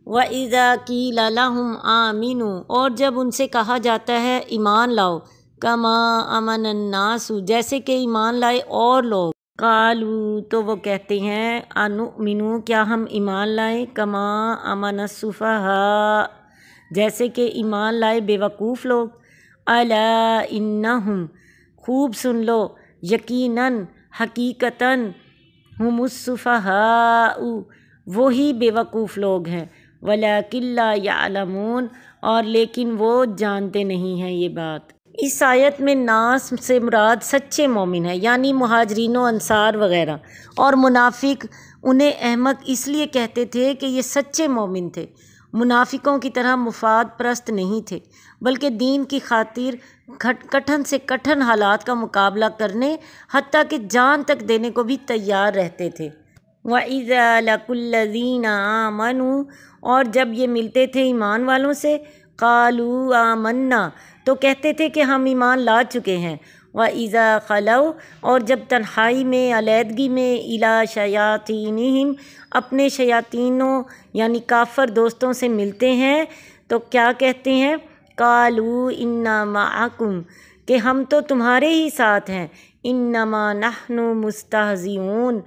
وَإِذَا قِيلَ لَهُمْ آمِنُوا، اور جب ان سے کہا جاتا ہے ایمان لاؤ، كَمَا آمَنَ النَّاسُ، جیسے کہ ایمان لائے اور لوگ، قالوا، تو وہ کہتے ہیں انؤمن، کیا ہم ایمان لائیں، كَمَا آمَنَ السُّفَہَاءُ، جیسے کہ ایمان لائے بے وقوف لوگ، الا انہم، خوب سن لو، یقیناً حقیقتاً، ہم السفہاء، وہی بے وقوف لوگ ہیں، ولکن لا یعلمون، اور لیکن وہ جانتے نہیں ہیں یہ بات۔ اس آیت میں ناس سے مراد سچے مومن ہے، یعنی مہاجرین و انصار وغیرہ، اور منافق انہیں احمق اس لیے کہتے تھے کہ یہ سچے مومن تھے، منافقوں کی طرح مفاد پرست نہیں تھے، بلکہ دین کی خاطر کٹھن سے کٹھن حالات کا مقابلہ کرنے، حتیٰ کہ جان تک دینے کو بھی تیار رہتے تھے۔ وَإِذَا لَقُوا الَّذِينَ آمَنُوا، اور جب یہ ملتے تھے ایمان والوں سے، قَالُوا آمَنَّا، تو کہتے تھے کہ ہم ایمان لا چکے ہیں۔ وَإِذَا خَلَوْا، اور جب تنہائی میں، علیحدگی میں، إِلَىٰ شَيَاطِینِہِمْ، اپنے شیاطینوں یعنی کافر دوستوں سے ملتے ہیں تو کیا کہتے ہیں، قَالُوا إِنَّا مَعَكُمْ، کہ ہم تو تمہارے ہی ساتھ ہیں، إِنَّمَا نَحْنُ مُسْتَہْزِئُونَ،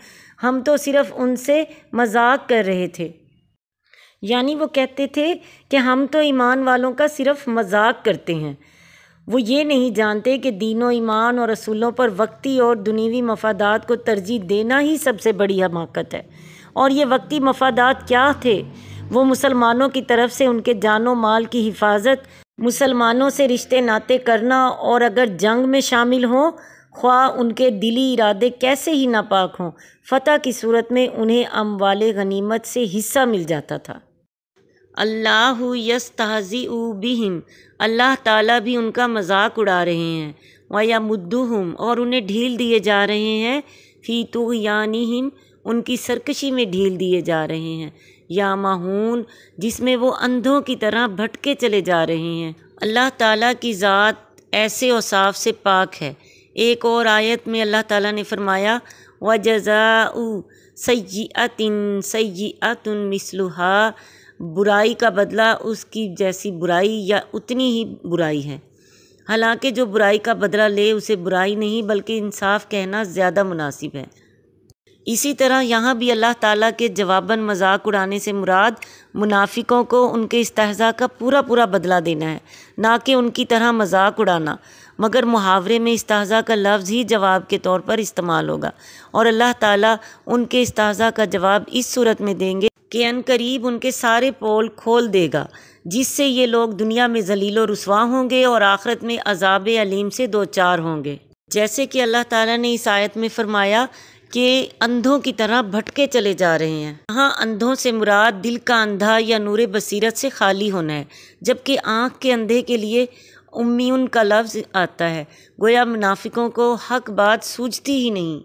ہم تو صرف ان سے مذاق کر رہے تھے، یعنی وہ کہتے تھے کہ ہم تو ایمان والوں کا صرف مذاق کرتے ہیں۔ وہ یہ نہیں جانتے کہ دین و ایمان اور رسولوں پر وقتی اور دنیوی مفادات کو ترجیح دینا ہی سب سے بڑی حماقت ہے۔ اور یہ وقتی مفادات کیا تھے؟ وہ مسلمانوں کی طرف سے ان کے جان و مال کی حفاظت، مسلمانوں سے رشتے ناطے کرنا، اور اگر جنگ میں شامل ہوں، خواہ ان کے دلی ارادے کیسے ہی ناپاک ہوں، فتح کی صورت میں انہیں اموال غنیمت سے حصہ مل جاتا تھا۔ اللہ یستہزئ بہم، اللہ تعالیٰ بھی ان کا مذاق اڑا رہے ہیں، ویمدہم، اور انہیں ڈھیل دیے جا رہے ہیں، فی طغیانہم، ان کی سرکشی میں ڈھیل دیے جا رہے ہیں، یامہون، جس میں وہ اندھوں کی طرح بھٹکے چلے جا رہے ہیں۔ اللہ تعالیٰ کی ذات ایسے اوصاف سے پاک ہے۔ ایک اور آیت میں اللہ تعالیٰ نے فرمایا وَجَزَاءُ سَیِّئَةٍ سَیِّئَةٌ مِثْلُهَا، برائی کا بدلہ اس کی جیسی برائی یا اتنی ہی برائی ہے۔ حالانکہ جو برائی کا بدلہ لے اسے برائی نہیں بلکہ انصاف کہنا زیادہ مناسب ہے۔ اسی طرح یہاں بھی اللہ تعالیٰ کے جواباً مذاق اڑانے سے مراد منافقوں کو ان کے استہزاء کا پورا پورا بدلہ دینا ہے، نہ کہ ان کی طرح مذاق اڑانا، مگر محاورے میں استہزاء کا لفظ ہی جواب کے طور پر استعمال ہوگا، اور اللہ تعالیٰ ان کے استہزاء کا جواب اس صورت میں دیں گے کہ عنقریب ان کے سارے پول کھول دے گا، جس سے یہ لوگ دنیا میں ذلیل و رسوا ہوں گے اور آخرت میں عذاب علیم سے دوچار ہوں گے۔ جیسے کہ اللہ تعالیٰ نے اس آیت میں فرمایا کہ اندھوں کی طرح بھٹکے چلے جا رہے ہیں، یہاں اندھوں سے مراد دل کا اندھا یا نور بصیرت سے خالی ہونا ہے، جبکہ آنکھ کے اندھے کے لیے امیون کا لفظ آتا ہے، گویا منافقوں کو حق بات سوجتی ہی نہیں۔